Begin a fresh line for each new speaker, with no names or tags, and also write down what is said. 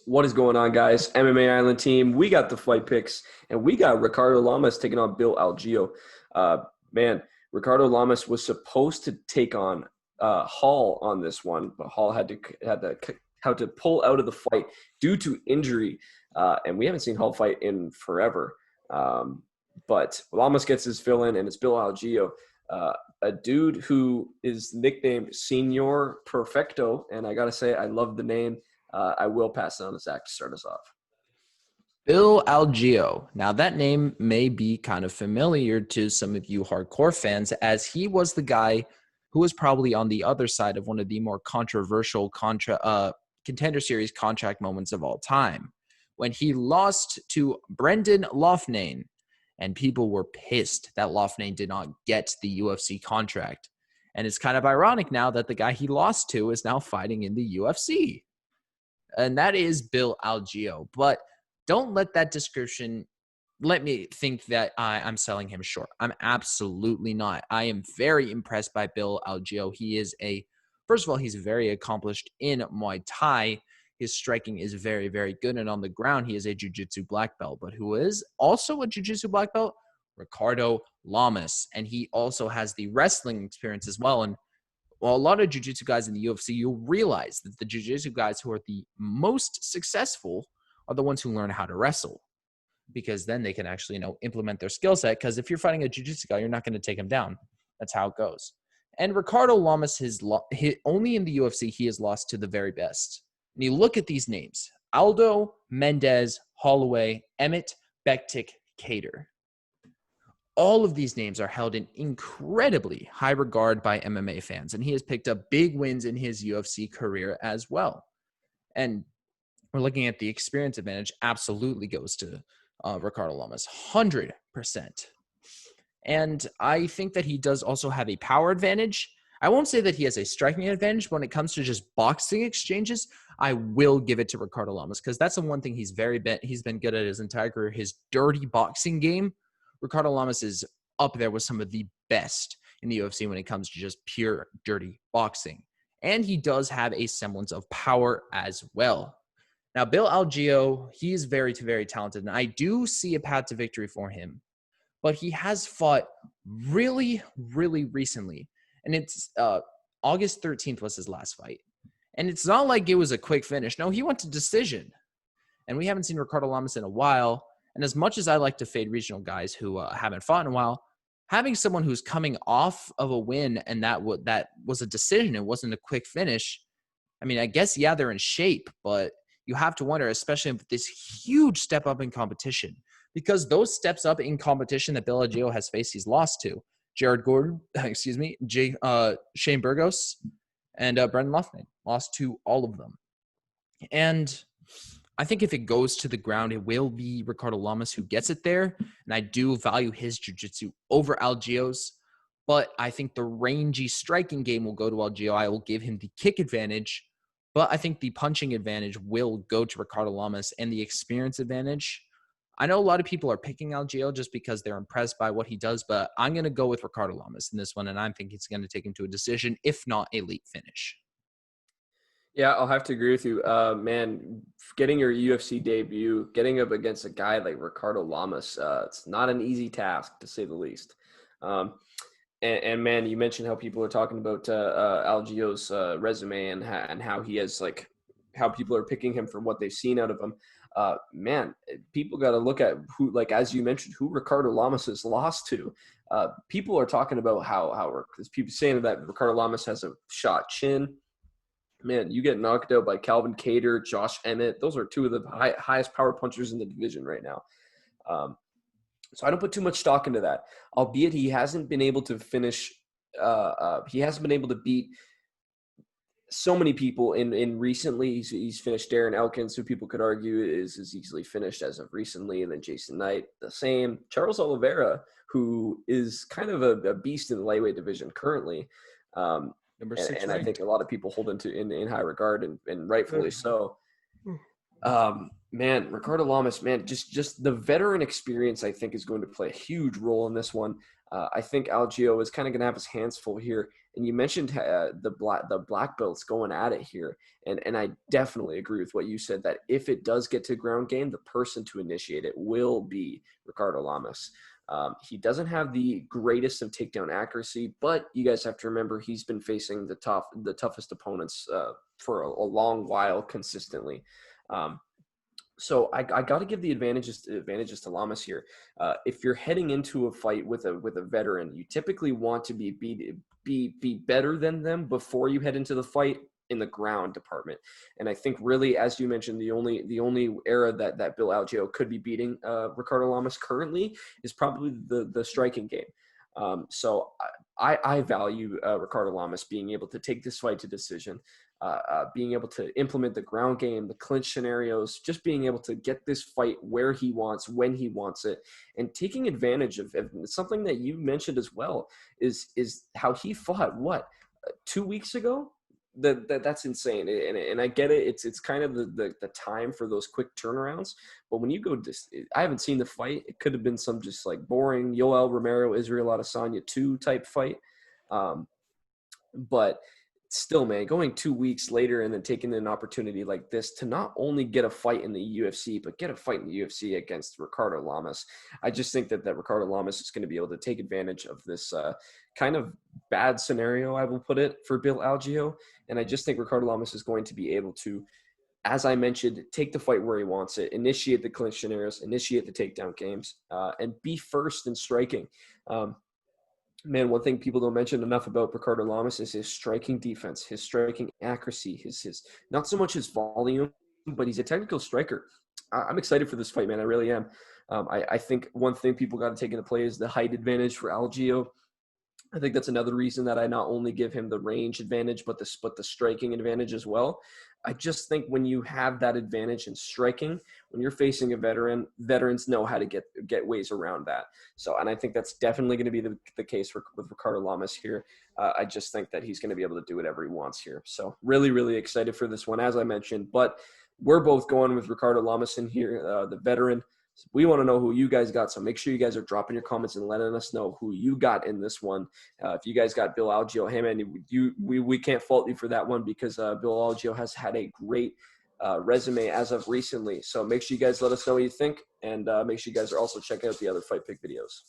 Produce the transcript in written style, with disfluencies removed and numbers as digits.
What is going on, guys? MMA Island team. We got the fight picks, and we got Ricardo Lamas taking on Bill Algeo. Uh, man, Ricardo Lamas was supposed to take on Hall on this one, but Hall had to pull out of the fight due to injury, and we haven't seen Hall fight in forever. But Lamas gets his fill in, and it's Bill Algeo. A dude who is nicknamed Senor Perfecto, and I gotta say, I love the name. I will pass it on to Zach to start us off.
Bill Algeo. Now, that name may be kind of familiar to some of you hardcore fans, as he was the guy who was probably on the other side of one of the more controversial contender series contract moments of all time, when he lost to Brendan Loughnane, and people were pissed that Loughnane did not get the UFC contract. And it's kind of ironic now that the guy he lost to is now fighting in the UFC. And that is Bill Algeo. But don't let that description let me think that I'm selling him short. I'm absolutely not. I am very impressed by Bill Algeo. First of all, he's very accomplished in Muay Thai. His striking is very, very good. And on the ground, he is a jiu-jitsu black belt. But who is also a jiu-jitsu black belt? Ricardo Lamas. And he also has the wrestling experience as well. And well, a lot of jiu-jitsu guys in the UFC, you'll realize that the jiu-jitsu guys who are the most successful are the ones who learn how to wrestle, because then they can actually, implement their skill set. Because if you're fighting a jiu-jitsu guy, you're not going to take him down. That's how it goes. And Ricardo Lamas, only in the UFC, he has lost to the very best. And you look at these names: Aldo, Mendez, Holloway, Emmett, Bektik, Cater. All of these names are held in incredibly high regard by MMA fans, and he has picked up big wins in his UFC career as well. And we're looking at the experience advantage, absolutely goes to Ricardo Lamas, 100%. And I think that he does also have a power advantage. I won't say that he has a striking advantage, but when it comes to just boxing exchanges, I will give it to Ricardo Lamas, because that's the one thing he's been good at his entire career, his dirty boxing game. Ricardo Lamas is up there with some of the best in the UFC when it comes to just pure dirty boxing. And he does have a semblance of power as well. Now, Bill Algeo, he is very, very talented, and I do see a path to victory for him. But he has fought really, really recently. And it's August 13th was his last fight. And it's not like it was a quick finish. No, he went to decision. And we haven't seen Ricardo Lamas in a while. And as much as I like to fade regional guys who haven't fought in a while, having someone who's coming off of a win and that was a decision, it wasn't a quick finish. I mean, I guess, yeah, they're in shape, but you have to wonder, especially with this huge step up in competition, because those steps up in competition that Bill Algeo has faced, he's lost to Jared Gordon, Shane Burgos, and Brendan Loughnane, lost to all of them. And I think if it goes to the ground, it will be Ricardo Lamas who gets it there. And I do value his jiu-jitsu over Algeo's. But I think the rangy striking game will go to Algeo. I will give him the kick advantage. But I think the punching advantage will go to Ricardo Lamas, and the experience advantage. I know a lot of people are picking Algeo just because they're impressed by what he does, but I'm going to go with Ricardo Lamas in this one, and I think it's going to take him to a decision, if not a late finish.
Yeah, I'll have to agree with you. Man, getting your UFC debut, getting up against a guy like Ricardo Lamas, it's not an easy task, to say the least. And man, you mentioned how people are talking about Algeo's resume and how he has, how people are picking him for what they've seen out of him. Man, people got to look at who, as you mentioned, who Ricardo Lamas has lost to. People are talking about how people saying that Ricardo Lamas has a shot chin. Man, you get knocked out by Calvin Cater, Josh Emmett. Those are two of the highest power punchers in the division right now. So I don't put too much stock into that, albeit he hasn't been able to finish. He hasn't been able to beat so many people in recently. He's finished Darren Elkins, who people could argue is easily finished as of recently, and then Jason Knight, the same. Charles Oliveira, who is kind of a beast in the lightweight division currently.
Number 6
and I think a lot of people hold him in high regard, and rightfully so. Man, Ricardo Lamas, man, just the veteran experience, I think, is going to play a huge role in this one. I think Algeo is kind of going to have his hands full here. And you mentioned the black belts going at it here, and I definitely agree with what you said, that if it does get to ground game, the person to initiate it will be Ricardo Lamas. He doesn't have the greatest of takedown accuracy, but you guys have to remember he's been facing the toughest opponents for a long while consistently. Um, so I got to give the advantages to Lamas here. If you're heading into a fight with a veteran, you typically want to be better than them before you head into the fight in the ground department. And I think really, as you mentioned, the only era that Bill Algeo could be beating Ricardo Lamas currently is probably the striking game. So I value Ricardo Lamas being able to take this fight to decision, being able to implement the ground game, the clinch scenarios, just being able to get this fight where he wants, when he wants it, and taking advantage of something that you mentioned as well is how he fought, what, 2 weeks ago? That's insane, and I get it. It's kind of the time for those quick turnarounds. But when you go, I haven't seen the fight. It could have been some just like boring Yoel Romero, Israel Adesanya 2 type fight. Um, but still, man, going 2 weeks later and then taking an opportunity like this to not only get a fight in the UFC, but get a fight in the UFC against Ricardo Lamas. I just think that Ricardo Lamas is going to be able to take advantage of this kind of bad scenario, I will put it, for Bill Algeo. And I just think Ricardo Lamas is going to be able to, as I mentioned, take the fight where he wants it, initiate the clinch scenarios, initiate the takedown games, and be first in striking. Man, one thing people don't mention enough about Ricardo Lamas is his striking defense, his striking accuracy, his not so much his volume, but he's a technical striker. I'm excited for this fight, man. I really am. I think one thing people got to take into play is the height advantage for Algeo. I think that's another reason that I not only give him the range advantage, but the striking advantage as well. I just think when you have that advantage in striking, when you're facing a veteran, veterans know how to get ways around that. So, and I think that's definitely going to be the case with Ricardo Lamas here. I just think that he's going to be able to do whatever he wants here. So, really, really excited for this one, as I mentioned. But we're both going with Ricardo Lamas in here, the veteran. We want to know who you guys got, so make sure you guys are dropping your comments and letting us know who you got in this one. If you guys got Bill Algeo, hey man, we can't fault you for that one, because Bill Algeo has had a great resume as of recently. So make sure you guys let us know what you think, and make sure you guys are also checking out the other Fight Pick videos.